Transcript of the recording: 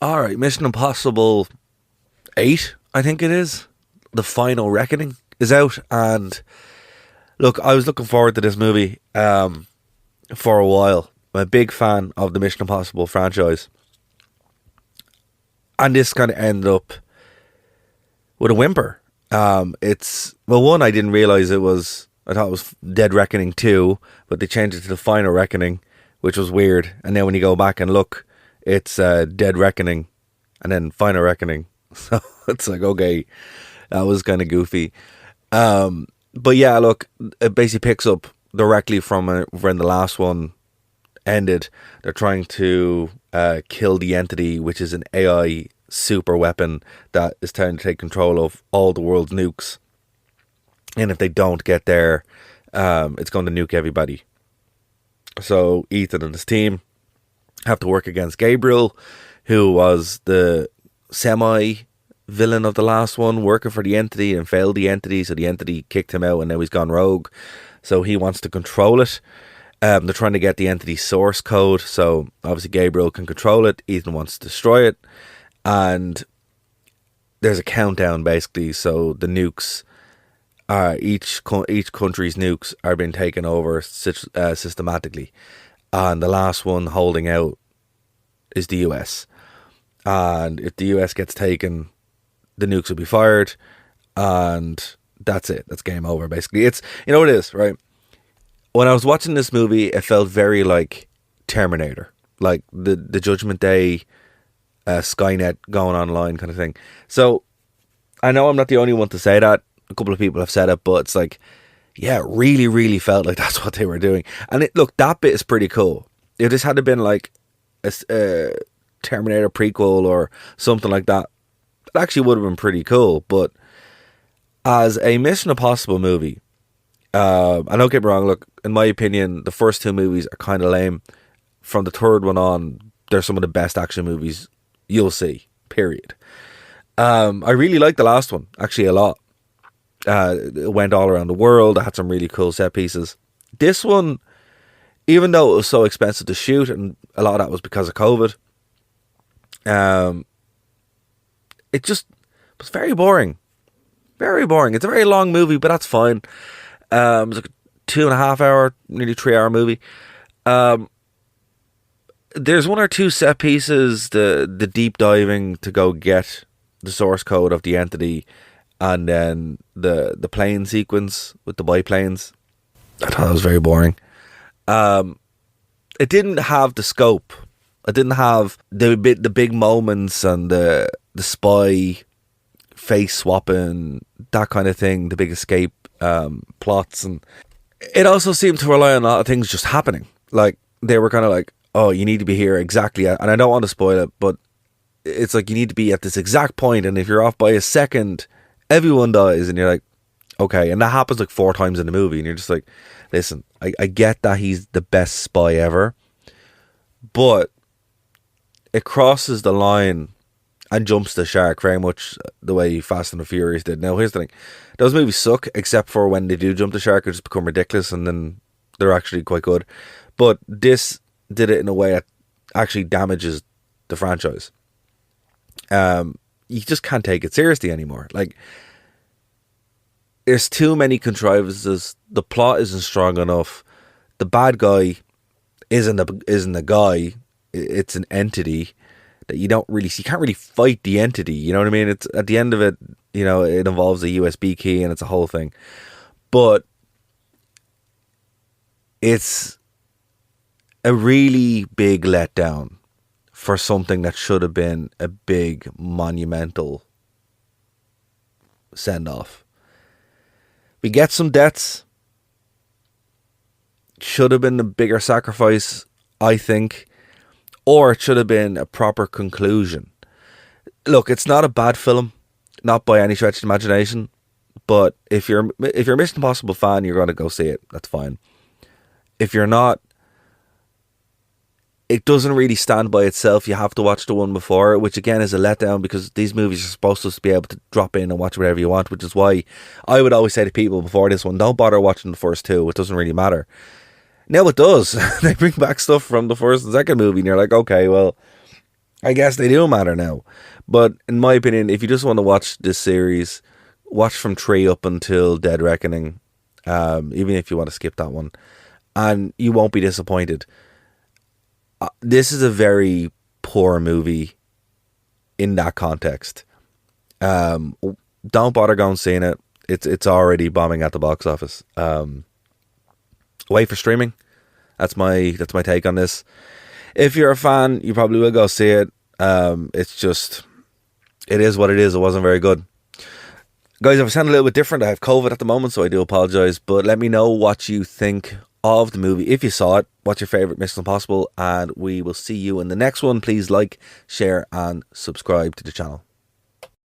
All right, Mission Impossible 8, I think it is. The Final Reckoning is out, and look, I was looking forward to this movie for a while. I'm a big fan of the Mission Impossible franchise, and this kind of ended up with a whimper. It's well, one, I didn't realize it was. I thought it was Dead Reckoning 2, but they changed it to the Final Reckoning, which was weird. And then when you go back and look, it's Dead Reckoning, and then Final Reckoning. So it's like, okay, that was kind of goofy. But yeah, look, it basically picks up directly from when the last one ended. They're trying to kill the Entity, which is an AI super weapon that is trying to take control of all the world's nukes. And if they don't get there, it's going to nuke everybody. So Ethan and his team have to work against Gabriel, who was the semi-villain of the last one, working for the Entity and failed the Entity. So the Entity kicked him out and now he's gone rogue. So he wants to control it. They're trying to get the Entity source code. So obviously Gabriel can control it. Ethan wants to destroy it. And there's a countdown basically. So the nukes, each country's nukes are being taken over systematically. And the last one holding out is the US. And if the US gets taken, the nukes will be fired. And that's it. That's game over, basically. It's, you know what it is, right? When I was watching this movie, it felt very like Terminator. Like the Judgment Day, Skynet going online kind of thing. So I know I'm not the only one to say that. A couple of people have said it, but it's like, yeah, it really, really felt like that's what they were doing. And look, that bit is pretty cool. If this had been like a Terminator prequel or something like that, it actually would have been pretty cool. But as a Mission Impossible movie, I don't get me wrong, look, in my opinion, the first two movies are kind of lame. From the third one on, they're some of the best action movies you'll see, period. I really liked the last one, actually, a lot. It went all around the world. I had some really cool set pieces. This one, even though it was so expensive to shoot, and a lot of that was because of COVID, it just was very boring. Very boring. It's a very long movie, but that's fine. It was like a 2.5 hour, nearly 3 hour movie. There's one or two set pieces, the deep diving to go get the source code of the Entity, and then the plane sequence with the biplanes. I thought that was very boring. It didn't have the scope. It didn't have the big moments and the spy face swapping, that kind of thing, the big escape plots. And it also seemed to rely on a lot of things just happening. Like, they were kind of like, oh, you need to be here exactly, and I don't want to spoil it, but it's like you need to be at this exact point, and if you're off by a second, everyone dies. And you're like, okay. And that happens like 4 times in the movie, and you're just like, listen, I get that he's the best spy ever, but it crosses the line and jumps the shark very much the way Fast and the Furious did. Now, here's the thing. Those movies suck, except for when they do jump the shark, it just become ridiculous, and then they're actually quite good. But this did it in a way that actually damages the franchise. You just can't take it seriously anymore. Like, there's too many contrivances. The plot isn't strong enough. The bad guy isn't a guy. It's an entity that you don't really see. You can't really fight the Entity. You know what I mean? It's at the end of it. You know, it involves a USB key and it's a whole thing. But it's a really big letdown for something that should have been a big monumental send off. We get some deaths. Should have been a bigger sacrifice, I think, or it should have been a proper conclusion. Look, it's not a bad film, not by any stretch of the imagination, but if you're a Mission Impossible fan, you're going to go see it. That's fine. If you're not, it doesn't really stand by itself. You have to watch the one before, which again is a letdown because these movies are supposed to be able to drop in and watch whatever you want, which is why I would always say to people before this one, don't bother watching the first two. It doesn't really matter. Now it does. They bring back stuff from the first and second movie and you're like, okay, well, I guess they do matter now. But in my opinion, if you just want to watch this series, watch from 3 up until Dead Reckoning, even if you want to skip that one, and you won't be disappointed. This is a very poor movie in that context. Don't bother going seeing it. It's already bombing at the box office. Wait for streaming. That's my take on this. If you're a fan, you probably will go see it. It's just, it is what it is. It wasn't very good. Guys, I sound a little bit different. I have COVID at the moment, so I do apologise. But let me know what you think of the movie. If you saw it, what's your favourite Mission Impossible? And we will see you in the next one. Please like, share and subscribe to the channel.